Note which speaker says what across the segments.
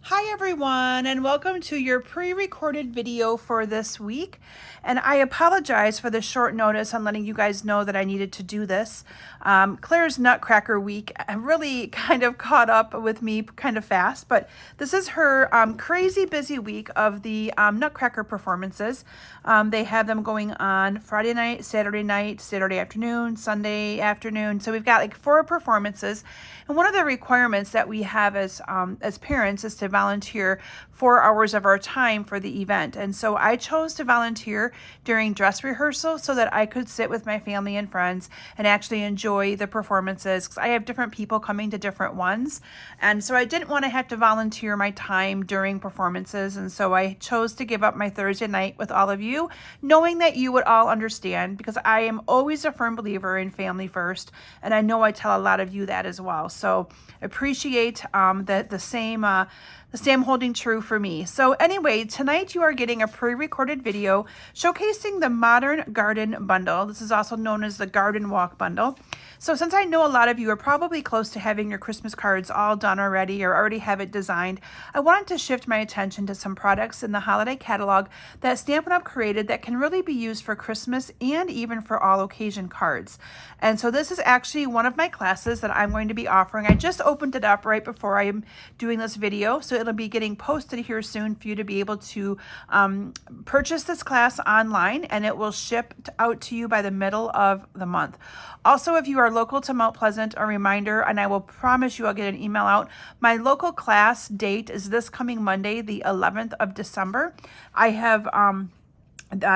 Speaker 1: Hi everyone, and welcome to your pre-recorded video for this week. And I apologize for the short notice on letting you guys know that I needed to do this. Claire's Nutcracker week really kind of caught up with me kind of fast, but this is her crazy busy week of the Nutcracker performances. They have them going on Friday night, Saturday afternoon, Sunday afternoon. So we've got like 4 performances. And one of the requirements that we have as parents is to volunteer 4 hours of our time for the event. And so I chose to volunteer during dress rehearsal so that I could sit with my family and friends and actually enjoy the performances, because I have different people coming to different ones. And so I didn't want to have to volunteer my time during performances. And so I chose to give up my Thursday night with all of you, knowing that you would all understand, because I am always a firm believer in family first. And I know I tell a lot of you that as well. So appreciate the same holding true for me. So anyway, tonight you are getting a pre-recorded video showcasing the Modern Garden Bundle. This is also known as the Garden Walk Bundle. So since I know a lot of you are probably close to having your Christmas cards all done already or already have it designed, I wanted to shift my attention to some products in the holiday catalog that Stampin' Up! Created that can really be used for Christmas and even for all occasion cards. And so this is actually one of my classes that I'm going to be offering. I just opened it up right before I'm doing this video, so it'll be getting posted here soon for you to be able to purchase this class online, and it will ship out to you by the middle of the month. Also, if you are local to Mount Pleasant, a reminder, and I will promise you I'll get an email out. My local class date is this coming Monday, the 11th of December. I have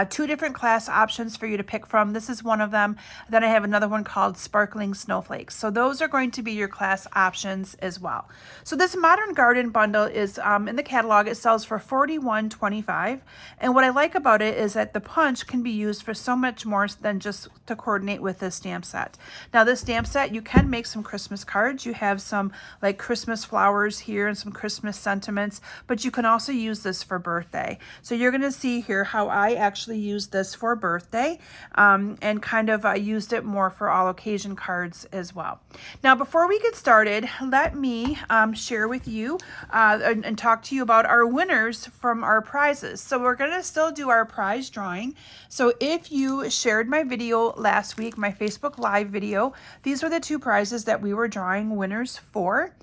Speaker 1: 2 different class options for you to pick from. This is one of them. Then I have another one called Sparkling Snowflakes. So those are going to be your class options as well. So this Modern Garden Bundle is in the catalog. It sells for $41.25. And what I like about it is that the punch can be used for so much more than just to coordinate with this stamp set. Now this stamp set, you can make some Christmas cards. You have some like Christmas flowers here and some Christmas sentiments, but you can also use this for birthday. So you're going to see here how I actually used this for birthday and kind of used it more for all occasion cards as well. Now, before we get started, let me share with you and talk to you about our winners from our prizes. So we're going to still do our prize drawing. So if you shared my video last week, my Facebook Live video, these were the 2 prizes that we were drawing winners for.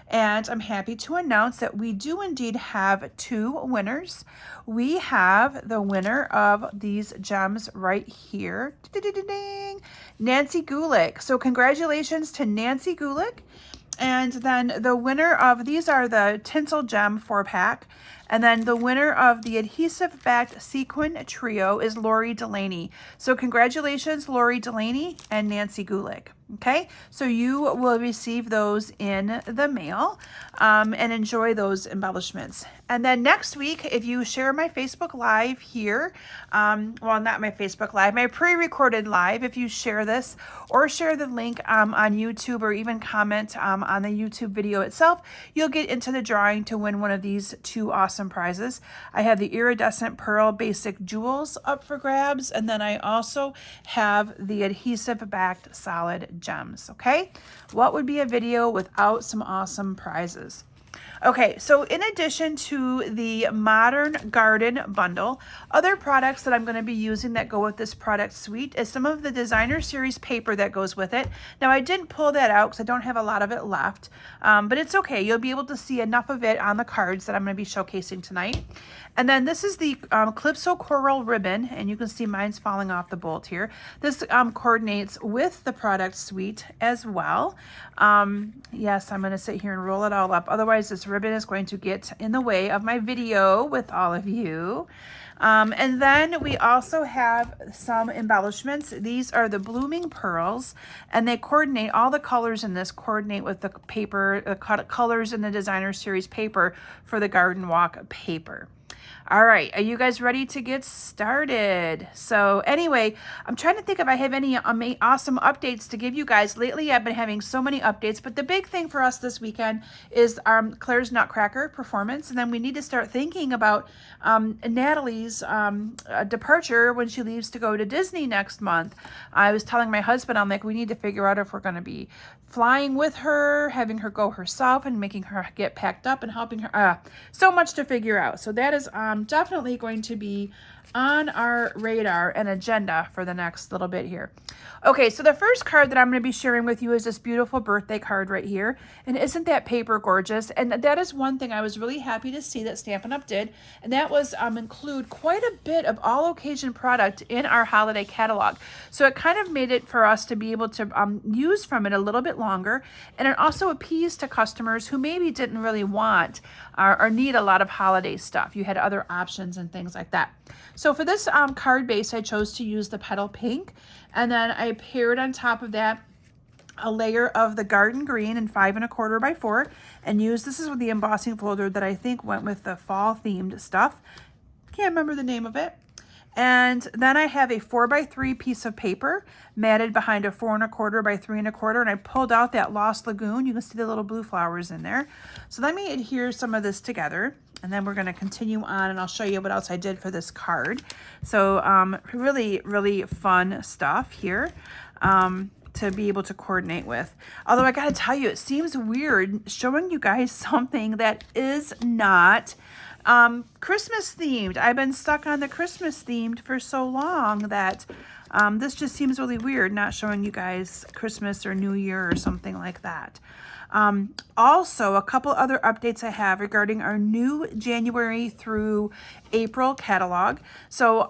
Speaker 1: And I'm happy to announce that we do indeed have 2 winners. We have the winner of these gems right here, Nancy Gulick. So congratulations to Nancy Gulick. And then the winner of, these are the Tinsel Gem 4-pack. And then the winner of the adhesive backed sequin trio is Lori Delaney. So congratulations, Lori Delaney and Nancy Gulick. Okay, so you will receive those in the mail and enjoy those embellishments. And then next week, if you share my Facebook Live here, well, not my Facebook Live, my pre-recorded live, if you share this or share the link on YouTube or even comment on the YouTube video itself, you'll get into the drawing to win one of these 2 awesome prizes. I have the Iridescent Pearl Basic Jewels up for grabs, and then I also have the adhesive backed solid gems. Okay, what would be a video without some awesome prizes? Okay, so in addition to the Modern Garden Bundle, other products that I'm going to be using that go with this product suite is some of the Designer Series paper that goes with it. Now, I didn't pull that out because I don't have a lot of it left, but it's okay. You'll be able to see enough of it on the cards that I'm going to be showcasing tonight. And then this is the Calypso Coral Ribbon, and you can see mine's falling off the bolt here. This coordinates with the product suite as well. Yes, I'm going to sit here and roll it all up. Otherwise, this ribbon is going to get in the way of my video with all of you. And then we also have some embellishments. These are the Blooming Pearls, and they coordinate, all the colors in this coordinate with the paper, the colors in the Designer Series paper for the Garden Walk paper. All right, are you guys ready to get started? So anyway, I'm trying to think if I have any awesome updates to give you guys. Lately, I've been having so many updates, but the big thing for us this weekend is Claire's Nutcracker performance, and then we need to start thinking about Natalie's departure when she leaves to go to Disney next month. I was telling my husband, I'm like, we need to figure out if we're going to be flying with her, having her go herself and making her get packed up and helping her. So much to figure out. So that is definitely going to be on our radar and agenda for the next little bit here. Okay, so the first card that I'm going to be sharing with you is this beautiful birthday card right here. And isn't that paper gorgeous? And that is one thing I was really happy to see that Stampin' Up! Did. And that was include quite a bit of all occasion product in our holiday catalog. So it kind of made it for us to be able to use from it a little bit longer. And it also appeased to customers who maybe didn't really want or need a lot of holiday stuff. You had other options and things like that. So for this card base, I chose to use the Petal Pink. And then I paired on top of that a layer of the Garden Green in 5 1/4 by 4 and used, this is with the embossing folder that I think went with the fall themed stuff. Can't remember the name of it. And then I have a 4 by 3 piece of paper matted behind a 4 1/4 by 3 1/4, and I pulled out that Lost Lagoon. You can see the little blue flowers in there. So let me adhere some of this together, and then we're going to continue on, and I'll show you what else I did for this card. So really, really fun stuff here to be able to coordinate with. Although I got to tell you, it seems weird showing you guys something that is not Christmas themed. I've been stuck on the Christmas themed for so long that this just seems really weird not showing you guys Christmas or New Year or something like that. Also, a couple other updates I have regarding our new January through April catalog. So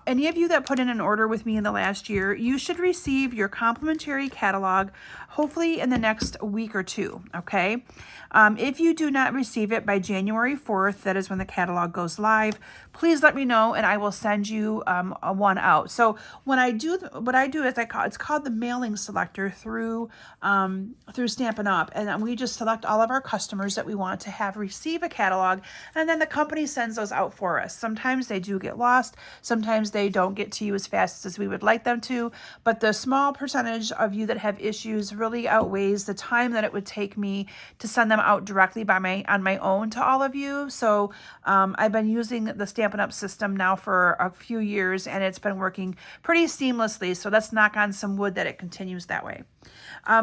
Speaker 1: any of you that put in an order with me in the last year, you should receive your complimentary catalog hopefully in the next week or two, okay? If you do not receive it by January 4th, that is when the catalog goes live, please let me know and I will send you one out. So when I do, what I do is it's called the mailing selector through Stampin' Up! And we just select all of our customers that we want to have receive a catalog, and then the company sends those out for us. Sometimes they do get lost, sometimes they don't get to you as fast as we would like them to, but the small percentage of you that have issues really outweighs the time that it would take me to send them out directly on my own to all of you. So I've been using the Stampin' Up! System now for a few years, and it's been working pretty seamlessly. So let's knock on some wood that it continues that way.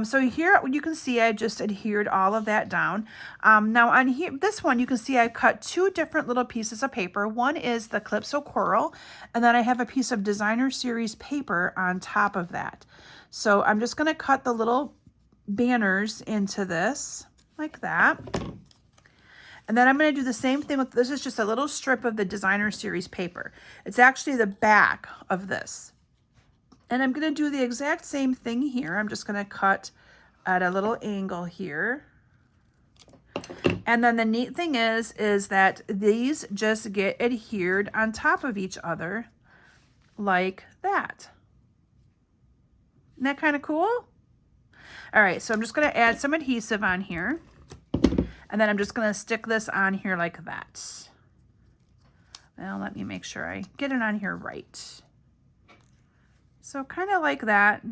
Speaker 1: So here you can see I just adhered all of that down. Now on here, this one, you can see I cut 2 different little pieces of paper. One is the Calypso Coral, and then I have a piece of Designer Series paper on top of that. So I'm just going to cut the little banners into this like that. And then I'm going to do the same thing with, this is just a little strip of the Designer Series paper. It's actually the back of this. And I'm going to do the exact same thing here. I'm just going to cut at a little angle here. And then the neat thing is that these just get adhered on top of each other like that. Isn't that kind of cool? All right, so I'm just going to add some adhesive on here. And then I'm just going to stick this on here like that. Now let me make sure I get it on here right. So kind of like that.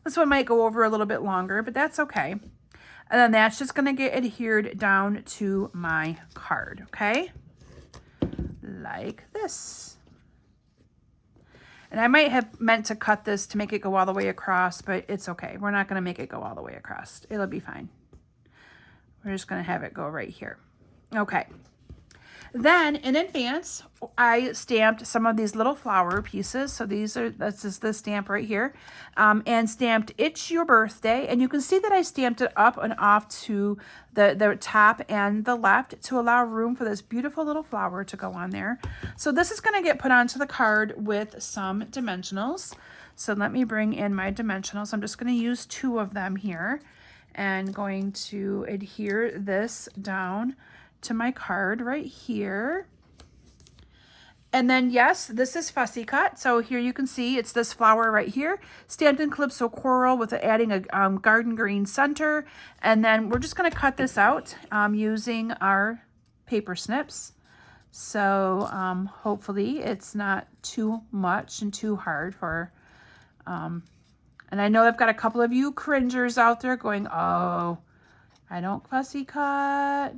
Speaker 1: This one might go over a little bit longer, but that's okay. And then that's just going to get adhered down to my card, okay? Like this. And I might have meant to cut this to make it go all the way across, but it's okay. We're not going to make it go all the way across. It'll be fine. We're just going to have it go right here. Okay. Then in advance, I stamped some of these little flower pieces. So this is the stamp right here, and stamped It's Your Birthday. And you can see that I stamped it up and off to the top and the left to allow room for this beautiful little flower to go on there. So this is going to get put onto the card with some dimensionals. So let me bring in my dimensionals. I'm just going to use 2 of them here and going to adhere this down to my card right here. And then yes, this is fussy cut. So here you can see it's this flower right here, stamped in Calypso Coral with adding a garden green center. And then we're just going to cut this out using our paper snips. So hopefully it's not too much and too hard for, and I know I've got a couple of you cringers out there going, oh, I don't fussy cut.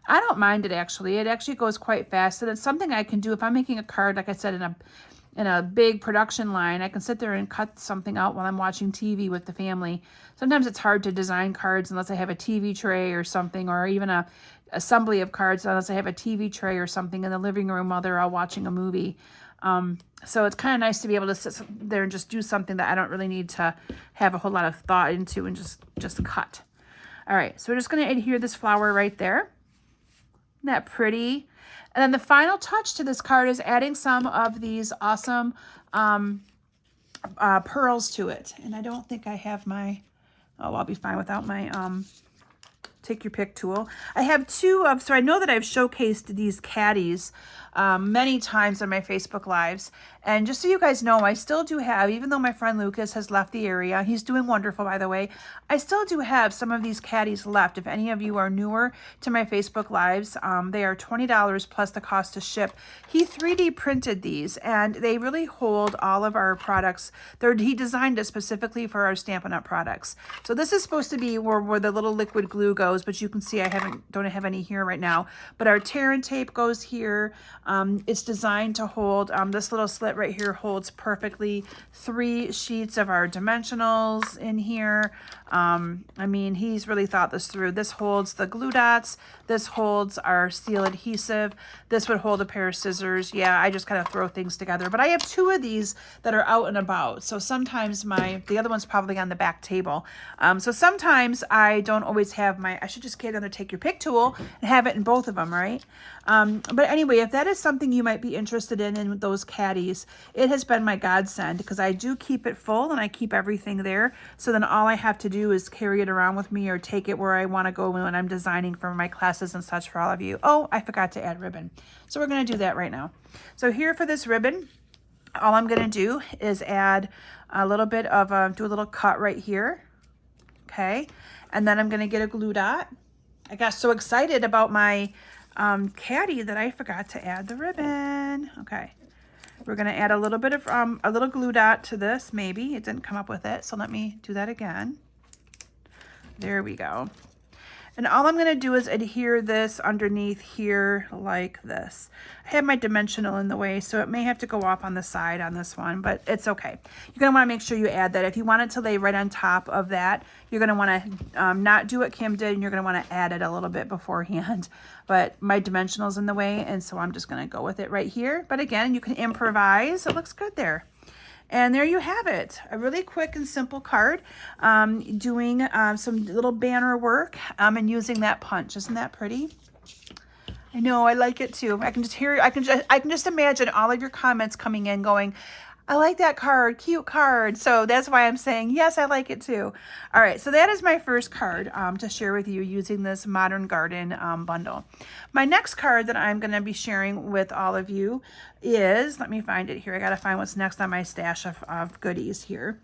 Speaker 1: I don't mind it actually. It actually goes quite fast, and it's something I can do if I'm making a card, like I said, in a big production line. I can sit there and cut something out while I'm watching TV with the family. Sometimes it's hard to design cards unless I have a TV tray or something, or even a assembly of cards unless I have a TV tray or something in the living room while they're all watching a movie. So it's kind of nice to be able to sit there and just do something that I don't really need to have a whole lot of thought into and just cut. All right, so we're just going to adhere this flower right there. Isn't that pretty? And then the final touch to this card is adding some of these awesome pearls to it. And I don't think I have my, oh, I'll be fine without my take your pick tool. I have two of, so I know that I've showcased these caddies many times on my Facebook Lives. And just so you guys know, I still do have, even though my friend Lucas has left the area, he's doing wonderful, by the way, I still do have some of these caddies left. If any of you are newer to my Facebook Lives, they are $20 plus the cost to ship. He 3D printed these, and they really hold all of our products. He designed it specifically for our Stampin' Up! Products. So this is supposed to be where the little liquid glue goes, but you can see I don't have any here right now. But our tear and tape goes here. It's designed to hold, this little slit right here holds perfectly 3 sheets of our dimensionals in here. I mean, he's really thought this through. This holds the glue dots. This holds our seal adhesive. This would hold a pair of scissors. Yeah, I just kind of throw things together. But I have 2 of these that are out and about. So sometimes the other one's probably on the back table. So sometimes I don't always have I should just get another take your pick tool and have it in both of them, right? But anyway, if that is something you might be interested in those caddies, it has been my godsend because I do keep it full and I keep everything there. So then all I have to do is carry it around with me or take it where I want to go when I'm designing for my classes and such for all of you. Oh, I forgot to add ribbon. So we're going to do that right now. So here for this ribbon, all I'm going to do is add a little bit of, do a little cut right here. Okay. And then I'm going to get a glue dot. I got so excited about my caddy that I forgot to add the ribbon. Okay. We're going to add a little bit of, a little glue dot to this. Maybe it didn't come up with it. So let me do that again. There we go. And all I'm going to do is adhere this underneath here like this. I have my dimensional in the way, so it may have to go off on the side on this one, but it's okay. You're going to want to make sure you add that. If you want it to lay right on top of that, you're going to want to not do what Kim did, and you're going to want to add it a little bit beforehand. But my dimensional's in the way, and so I'm just going to go with it right here. But again, you can improvise. It looks good there. And there you have it, a really quick and simple card, doing some little banner work and using that punch. Isn't that pretty? I know, I like it too. I can just hear, I can just imagine all of your comments coming in going, I like that card, cute card. So that's why I'm saying, yes, I like it too. All right, so that is my first card to share with you using this Modern Garden bundle. My next card that I'm going to be sharing with all of you is, let me find it here. I got to find what's next on my stash of goodies here.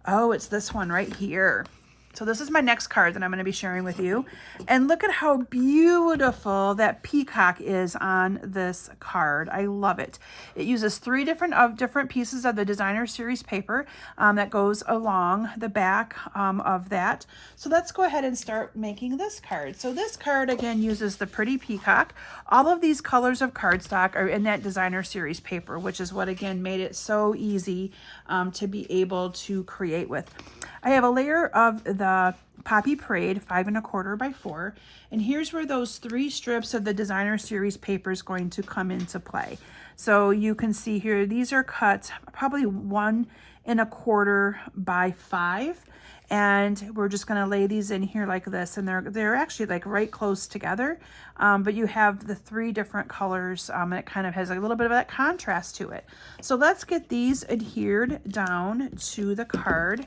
Speaker 1: Oh, it's this one right here. So this is my next card that I'm going to be sharing with you. And look at how beautiful that peacock is on this card. I love it. It uses 3 different pieces of the designer series paper that goes along the back of that. So let's go ahead and start making this card. So this card again uses the pretty peacock. All of these colors of cardstock are in that designer series paper, which is what again made it so easy to be able to create with. I have a layer of the Poppy Parade 5 1/4 by 4, and here's where those 3 strips of the designer series paper is going to come into play. So you can see here, these are cut probably 1 1/4 by 5, and we're just going to lay these in here like this, and they're actually like right close together, but you have the 3 different colors, and it kind of has a little bit of that contrast to it. So let's get these adhered down to the card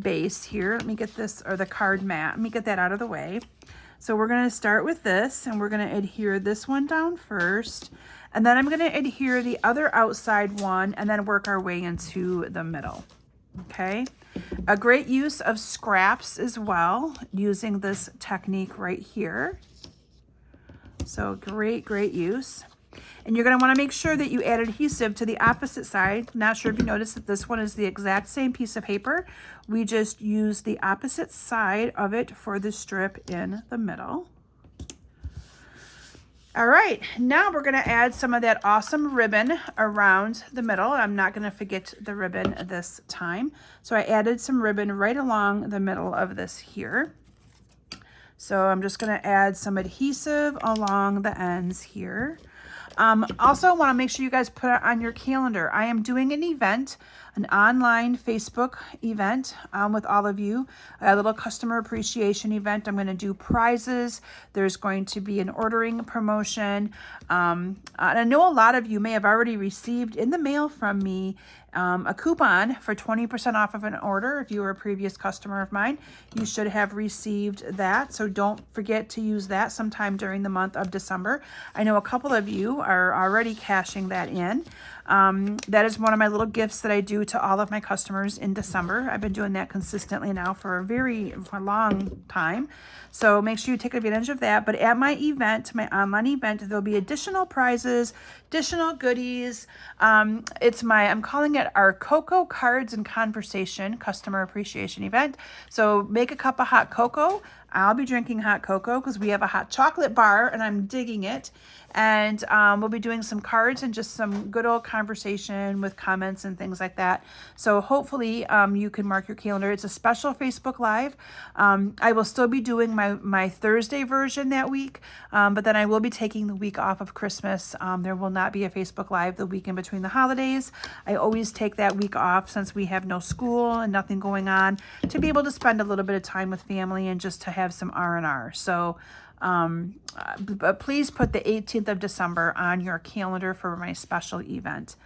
Speaker 1: base here. Let me get this, or the card mat, let me get that out of the way. So we're going to start with this, and we're going to adhere this one down first, and then I'm going to adhere the other outside one and then work our way into the middle. Okay, a great use of scraps as well using this technique right here. So great use. And you're going to want to make sure that you add adhesive to the opposite side. Not sure if you noticed that this one is the exact same piece of paper. We just use the opposite side of it for the strip in the middle. All right, now we're gonna add some of that awesome ribbon around the middle. I'm not gonna forget the ribbon this time. So I added some ribbon right along the middle of this here. So I'm just gonna add some adhesive along the ends here. Also want to make sure you guys put it on your calendar. I am doing an event, an online Facebook event with all of you, a little customer appreciation event. I'm going to do prizes. There's going to be an ordering promotion. And I know a lot of you may have already received in the mail from me a coupon for 20% off of an order. If you were a previous customer of mine, you should have received that. So don't forget to use that sometime during the month of December. I know a couple of you are already cashing that in. That is one of my little gifts that I do to all of my customers in December. I've been doing that consistently now for a long time. So make sure you take advantage of that. But at my event, my online event, there'll be additional prizes, additional goodies. I'm calling it our Cocoa Cards and Conversation Customer Appreciation Event. So make a cup of hot cocoa. I'll be drinking hot cocoa because we have a hot chocolate bar and I'm digging it. And we'll be doing some cards and just some good old conversation with comments and things like that. So hopefully you can mark your calendar. It's a special Facebook Live. I will still be doing my Thursday version that week, but then I will be taking the week off of Christmas. There will not be a Facebook Live the week in between the holidays. I always take that week off since we have no school and nothing going on, to be able to spend a little bit of time with family and just to have some R&R. So but please put the 18th of December on your calendar for my special event.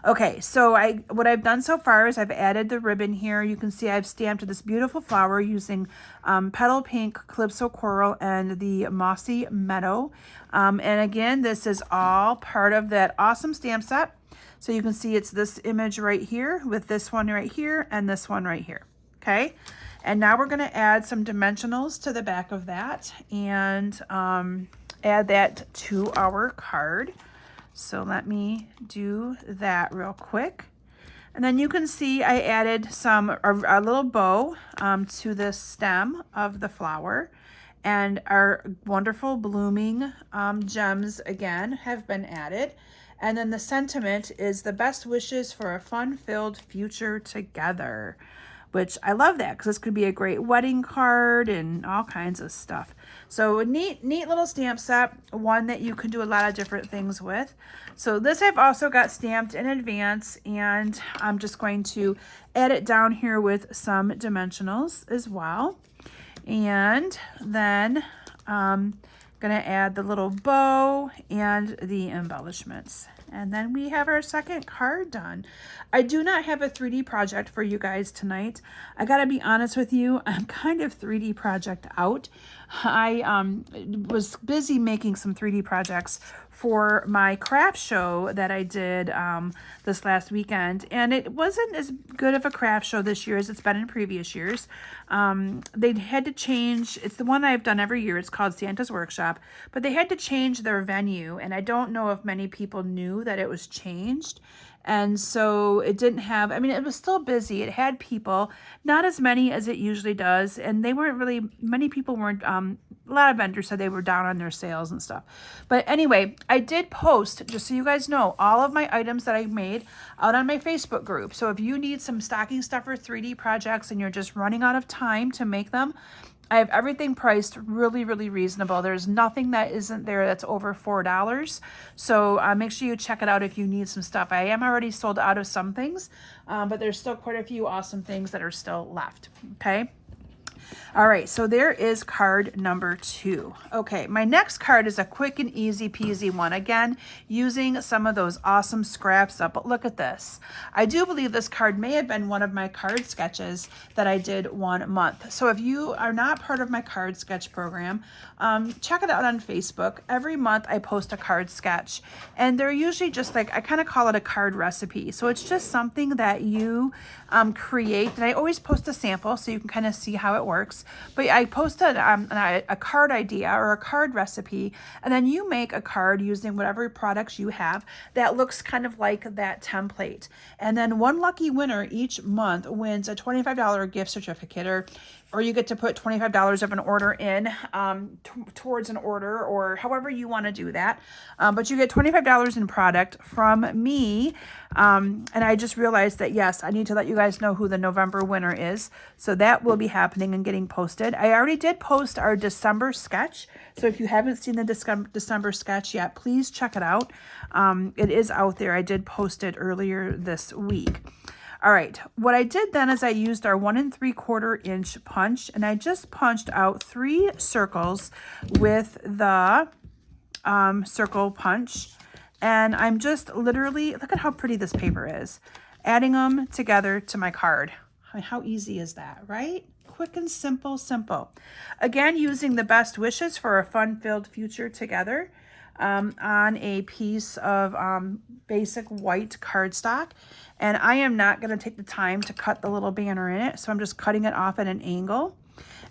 Speaker 1: Okay, so what I've done so far is I've added the ribbon here. You can see I've stamped this beautiful flower using Petal Pink, Calypso Coral, and the Mossy Meadow. And again, this is all part of that awesome stamp set. So you can see it's this image right here with this one right here and this one right here. Okay. And now we're going to add some dimensionals to the back of that and add that to our card. So let me do that real quick. And then you can see I added a little bow to the stem of the flower. And our wonderful blooming gems again have been added. And then the sentiment is the best wishes for a fun-filled future together, which I love that because this could be a great wedding card and all kinds of stuff. So a neat little stamp set, one that you can do a lot of different things with. So this I've also got stamped in advance, and I'm just going to add it down here with some dimensionals as well. And then I'm gonna add the little bow and the embellishments. And then we have our second card done. I do not have a 3D project for you guys tonight. I gotta be honest with you, I'm kind of 3D project out. I was busy making some 3D projects for my craft show that I did this last weekend, and it wasn't as good of a craft show this year as it's been in previous years. They had to change, it's the one I've done every year, it's called Santa's Workshop, but they had to change their venue, and I don't know if many people knew that it was changed. And so it didn't have, I mean, it was still busy. It had people, not as many as it usually does. And they weren't really, many people weren't, a lot of vendors said they were down on their sales and stuff. But anyway, I did post, just so you guys know, all of my items that I made out on my Facebook group. So if you need some stocking stuffer 3D projects and you're just running out of time to make them, I have everything priced really, really reasonable. There's nothing that isn't there that's over $4. So make sure you check it out if you need some stuff. I am already sold out of some things, but there's still quite a few awesome things that are still left. Okay. All right, so there is card number 2. Okay, my next card is a quick and easy peasy one. Again, using some of those awesome scraps up, but look at this. I do believe this card may have been one of my card sketches that I did one month. So if you are not part of my card sketch program, check it out on Facebook. Every month I post a card sketch, and they're usually just like, I kind of call it a card recipe. So it's just something that you create, and I always post a sample so you can kind of see how it works. But I posted a card idea or a card recipe, and then you make a card using whatever products you have that looks kind of like that template. And then one lucky winner each month wins a $25 gift certificate, or or you get to put $25 of an order in towards an order, or however you want to do that. But you get $25 in product from me. And I just realized that, yes, I need to let you guys know who the November winner is. So that will be happening and getting posted. I already did post our December sketch. So if you haven't seen the December sketch yet, please check it out. It is out there. I did post it earlier this week. All right, what I did then is I used our 1 3/4 inch punch, and I just punched out 3 circles with the circle punch. And I'm just literally, look at how pretty this paper is, adding them together to my card. I mean, how easy is that, right? Quick and simple, simple. Again, using the best wishes for a fun-filled future together on a piece of basic white cardstock. And I am not going to take the time to cut the little banner in it, so I'm just cutting it off at an angle.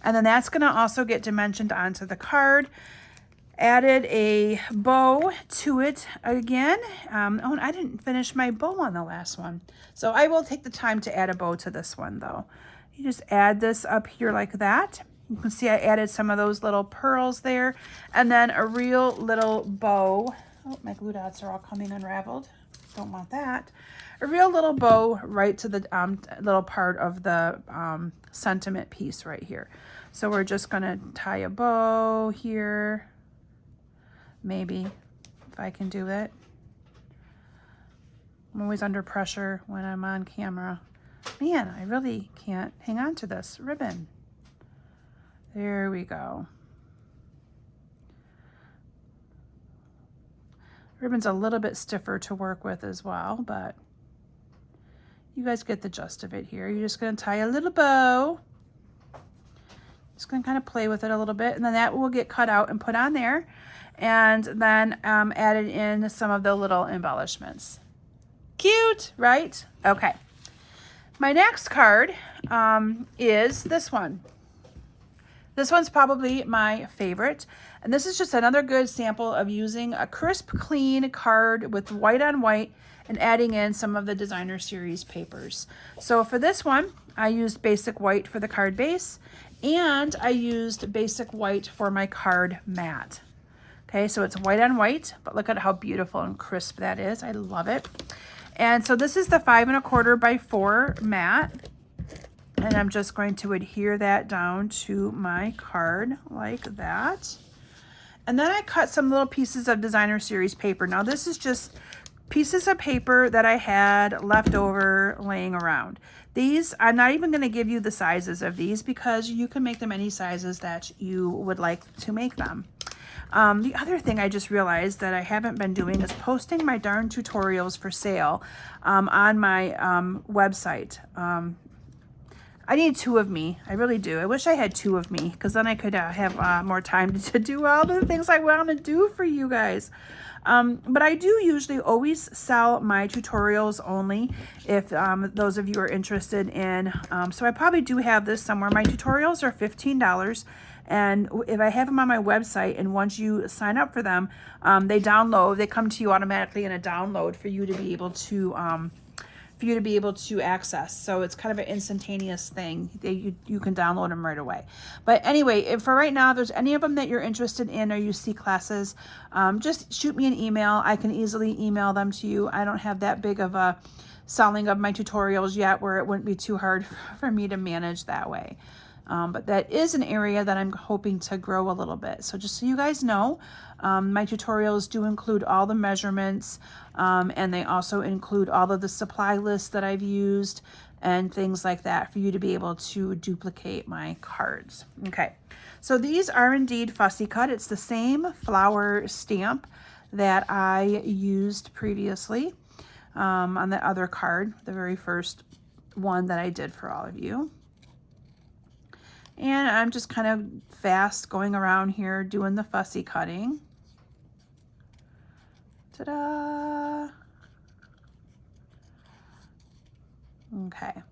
Speaker 1: And then that's going to also get dimensioned onto the card. Added a bow to it again. Oh, and I didn't finish my bow on the last one. So I will take the time to add a bow to this one though. You just add this up here like that. You can see I added some of those little pearls there. And then a real little bow. Oh, my glue dots are all coming unraveled. Don't want that. A real little bow right to the little part of the sentiment piece right here. So we're just going to tie a bow here. Maybe, if I can do it. I'm always under pressure when I'm on camera. Man, I really can't hang on to this ribbon. There we go. Ribbon's a little bit stiffer to work with as well, but you guys get the gist of it here. You're just going to tie a little bow. Just going to kind of play with it a little bit, and then that will get cut out and put on there. And then added in some of the little embellishments. Cute, right? Okay. My next card is this one. This one's probably my favorite. And this is just another good sample of using a crisp, clean card with white on white and adding in some of the designer series papers. So for this one, I used basic white for the card base, and I used basic white for my card mat. Okay, so it's white on white, but look at how beautiful and crisp that is. I love it. And so this is the 5 1/4 by 4 mat. And I'm just going to adhere that down to my card like that. And then I cut some little pieces of designer series paper. Now this is just pieces of paper that I had left over laying around. These, I'm not even going to give you the sizes of these because you can make them any sizes that you would like to make them. The other thing I just realized that I haven't been doing is posting my darn tutorials for sale on my website. I need 2 of me. I really do. I wish I had 2 of me because then I could have more time to do all the things I want to do for you guys. But I do usually always sell my tutorials only if those of you are interested in. So I probably do have this somewhere. My tutorials are $15. And if I have them on my website, and once you sign up for them, they download. They come to you automatically in a download for you to be able to access. So it's kind of an instantaneous thing. You can download them right away. But anyway, if for right now, if there's any of them that you're interested in or you see classes, just shoot me an email. I can easily email them to you. I don't have that big of a selling of my tutorials yet where it wouldn't be too hard for me to manage that way. But that is an area that I'm hoping to grow a little bit. So just so you guys know, my tutorials do include all the measurements, and they also include all of the supply lists that I've used and things like that for you to be able to duplicate my cards. Okay, so these are indeed fussy cut. It's the same flower stamp that I used previously on the other card, the very first one that I did for all of you. And I'm just kind of fast going around here doing the fussy cutting. Ta-da! Okay,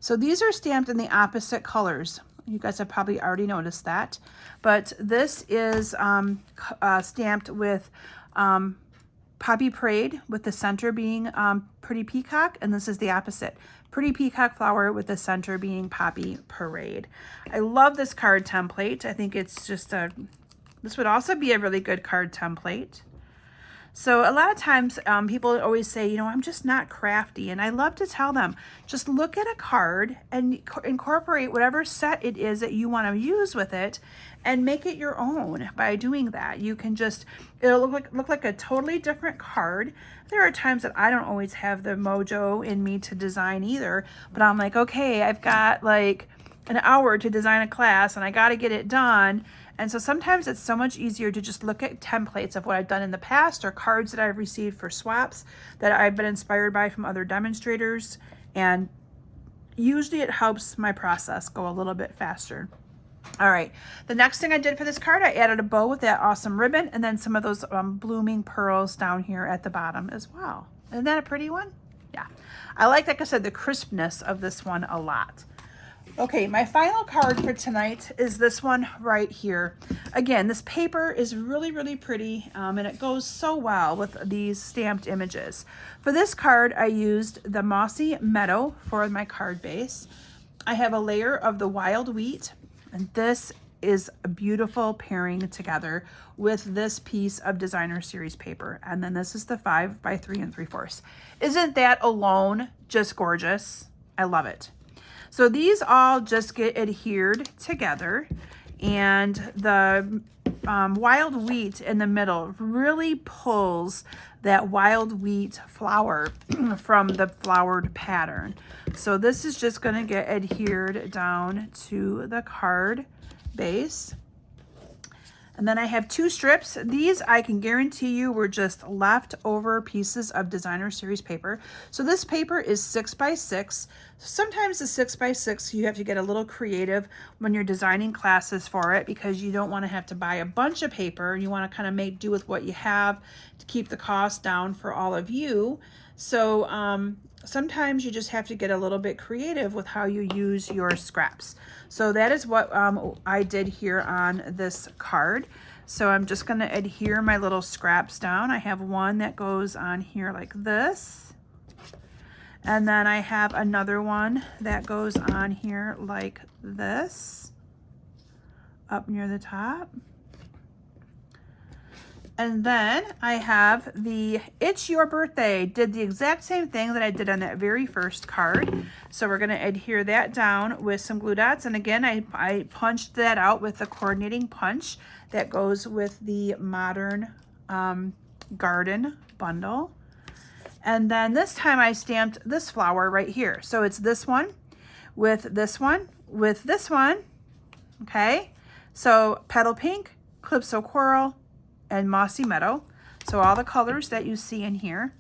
Speaker 1: so these are stamped in the opposite colors. You guys have probably already noticed that. But this is stamped with Poppy Parade, with the center being Pretty Peacock, and this is the opposite, Pretty peacock flower with the center being Poppy Parade. I love this card template. I think it's just this would also be a really good card template. So a lot of times people always say, you know, I'm just not crafty. And I love to tell them, just look at a card and incorporate whatever set it is that you want to use with it and make it your own by doing that. You can just, it'll look like a totally different card. There are times that I don't always have the mojo in me to design either, but I'm like, okay, I've got like an hour to design a class and I got to get it done. And so sometimes it's so much easier to just look at templates of what I've done in the past or cards that I've received for swaps that I've been inspired by from other demonstrators. And usually it helps my process go a little bit faster. All right, the next thing I did for this card, I added a bow with that awesome ribbon and then some of those blooming pearls down here at the bottom as well. Isn't that a pretty one? Yeah, I like I said, the crispness of this one a lot. Okay, my final card for tonight is this one right here. Again, this paper is really, really pretty, and it goes so well with these stamped images. For this card, I used the Mossy Meadow for my card base. I have a layer of the wild wheat, and this is a beautiful pairing together with this piece of designer series paper. And then this is the 5 by 3 3/4. Isn't that alone just gorgeous? I love it. So these all just get adhered together, and the wild wheat in the middle really pulls that wild wheat flower from the flowered pattern. So this is just going to get adhered down to the card base. And then I have 2 strips. These I can guarantee you were just leftover pieces of designer series paper. So this paper is 6 by 6. Sometimes the 6 by 6 you have to get a little creative when you're designing classes for it because you don't want to have to buy a bunch of paper. You want to kind of make do with what you have to keep the cost down for all of you. So sometimes you just have to get a little bit creative with how you use your scraps. So that is what I did here on this card. So I'm just going to adhere my little scraps down. I have one that goes on here like this. And then I have another one that goes on here like this, up near the top. And then I have the It's Your Birthday. Did the exact same thing that I did on that very first card. So we're going to adhere that down with some glue dots. And again, I punched that out with the coordinating punch that goes with the Modern Garden bundle. And then this time I stamped this flower right here. So it's this one with this one with this one. Okay. So Petal Pink, Calypso Coral, and Mossy Meadow. So all the colors that you see in here.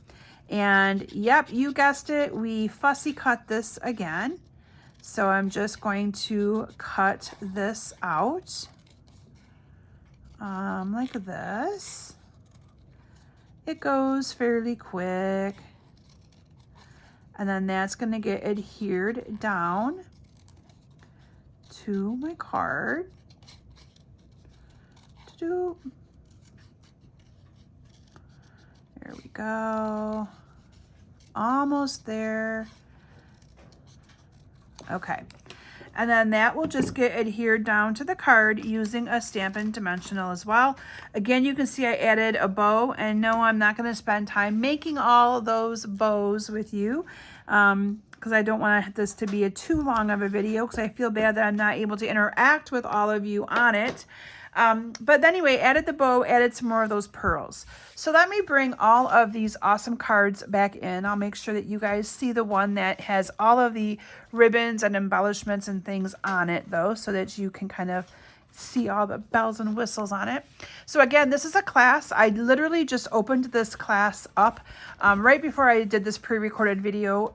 Speaker 1: And yep, you guessed it, we fussy cut this again. So I'm just going to cut this out like this. It goes fairly quick. And then that's going to get adhered down to my card. There we go. Almost there. Okay. And then that will just get adhered down to the card using a Stampin' Dimensional as well. Again, you can see I added a bow, and no, I'm not going to spend time making all those bows with you because I don't want this to be too long of a video because I feel bad that I'm not able to interact with all of you on it. But anyway, added the bow, added some more of those pearls. So let me bring all of these awesome cards back in. I'll make sure that you guys see the one that has all of the ribbons and embellishments and things on it though, so that you can kind of see all the bells and whistles on it. So again, this is a class. I literally just opened this class up right before I did this pre-recorded video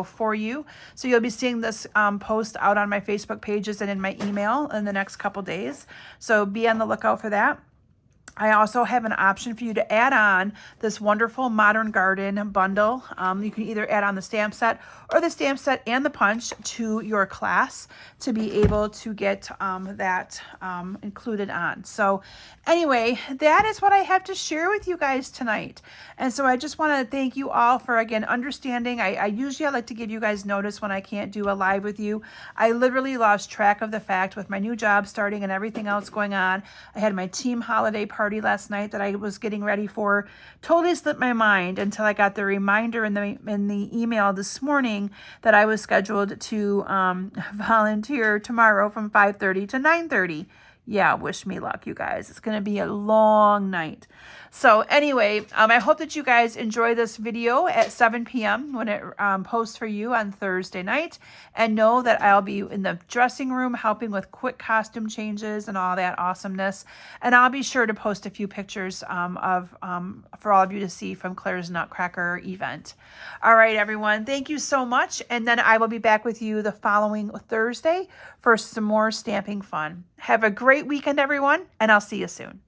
Speaker 1: for you. So you'll be seeing this post out on my Facebook pages and in my email in the next couple days. So be on the lookout for that. I also have an option for you to add on this wonderful Modern Garden bundle. You can either add on the stamp set or the stamp set and the punch to your class to be able to get that included on. So anyway, that is what I have to share with you guys tonight. And so I just want to thank you all for, again, understanding. I usually like to give you guys notice when I can't do a live with you. I literally lost track of the fact with my new job starting and everything else going on. I had my team holiday party last night that I was getting ready for. Totally slipped my mind until I got the reminder in the email this morning that I was scheduled to volunteer tomorrow from 5:30 to 9:30. Yeah, wish me luck, you guys. It's going to be a long night. So anyway, I hope that you guys enjoy this video at 7 p.m. when it posts for you on Thursday night. And know that I'll be in the dressing room helping with quick costume changes and all that awesomeness. And I'll be sure to post a few pictures for all of you to see from Claire's Nutcracker event. All right, everyone. Thank you so much. And then I will be back with you the following Thursday for some more stamping fun. Have a great weekend, everyone, and I'll see you soon.